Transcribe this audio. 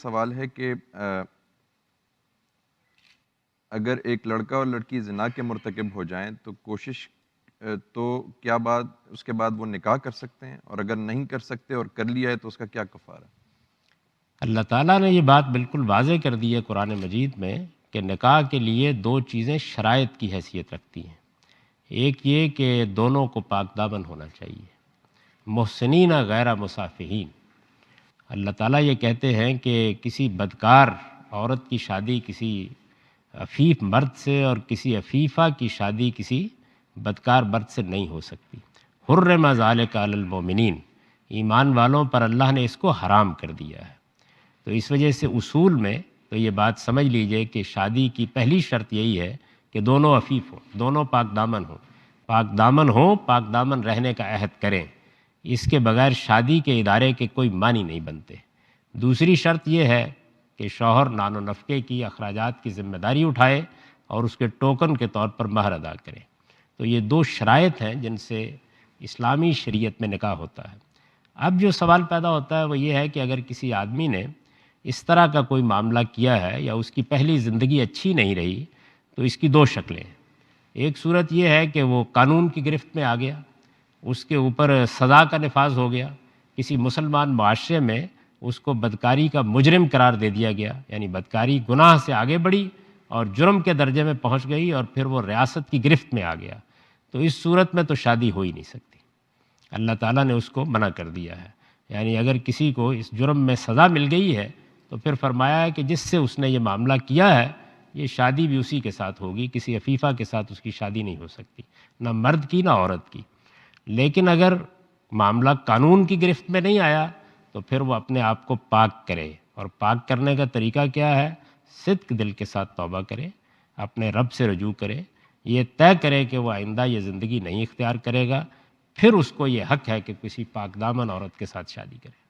سوال ہے کہ اگر ایک لڑکا اور لڑکی زنا کے مرتکب ہو جائیں تو تو کیا اس کے بعد وہ نکاح کر سکتے ہیں، اور اگر نہیں کر سکتے اور کر لیا ہے تو اس کا کیا کفارہ؟ اللہ تعالیٰ نے یہ بات بالکل واضح کر دی ہے قرآن مجید میں کہ نکاح کے لیے دو چیزیں شرائط کی حیثیت رکھتی ہیں۔ ایک یہ کہ دونوں کو پاک دامن ہونا چاہیے، محسنین غیر مصافحین۔ اللہ تعالیٰ یہ کہتے ہیں کہ کسی بدکار عورت کی شادی کسی عفیف مرد سے اور کسی عفیفہ کی شادی کسی بدکار مرد سے نہیں ہو سکتی۔ حرم ذالک علی المؤمنین، ایمان والوں پر اللہ نے اس کو حرام کر دیا ہے۔ تو اس وجہ سے اصول میں تو یہ بات سمجھ لیجئے کہ شادی کی پہلی شرط یہی ہے کہ دونوں عفیف ہوں، دونوں پاک دامن ہوں، پاک دامن ہوں، پاک دامن رہنے کا عہد کریں۔ اس کے بغیر شادی کے ادارے کے کوئی معنی نہیں بنتے۔ دوسری شرط یہ ہے کہ شوہر نان و نفقے کی اخراجات کی ذمہ داری اٹھائے اور اس کے ٹوکن کے طور پر مہر ادا کرے۔ تو یہ دو شرائط ہیں جن سے اسلامی شریعت میں نکاح ہوتا ہے۔ اب جو سوال پیدا ہوتا ہے وہ یہ ہے کہ اگر کسی آدمی نے اس طرح کا کوئی معاملہ کیا ہے یا اس کی پہلی زندگی اچھی نہیں رہی تو اس کی دو شکلیں ہیں۔ ایک صورت یہ ہے کہ وہ قانون کی گرفت میں آ گیا، اس کے اوپر سزا کا نفاذ ہو گیا، کسی مسلمان معاشرے میں اس کو بدکاری کا مجرم قرار دے دیا گیا، یعنی بدکاری گناہ سے آگے بڑھی اور جرم کے درجے میں پہنچ گئی اور پھر وہ ریاست کی گرفت میں آ گیا۔ تو اس صورت میں تو شادی ہو ہی نہیں سکتی، اللہ تعالیٰ نے اس کو منع کر دیا ہے۔ یعنی اگر کسی کو اس جرم میں سزا مل گئی ہے تو پھر فرمایا ہے کہ جس سے اس نے یہ معاملہ کیا ہے یہ شادی بھی اسی کے ساتھ ہوگی، کسی عفیفہ کے ساتھ اس کی شادی نہیں ہو سکتی، نہ مرد کی نہ عورت کی۔ لیکن اگر معاملہ قانون کی گرفت میں نہیں آیا تو پھر وہ اپنے آپ کو پاک کرے، اور پاک کرنے کا طریقہ کیا ہے؟ صدق دل کے ساتھ توبہ کرے، اپنے رب سے رجوع کرے، یہ طے کرے کہ وہ آئندہ یہ زندگی نہیں اختیار کرے گا، پھر اس کو یہ حق ہے کہ کسی پاک دامن عورت کے ساتھ شادی کرے۔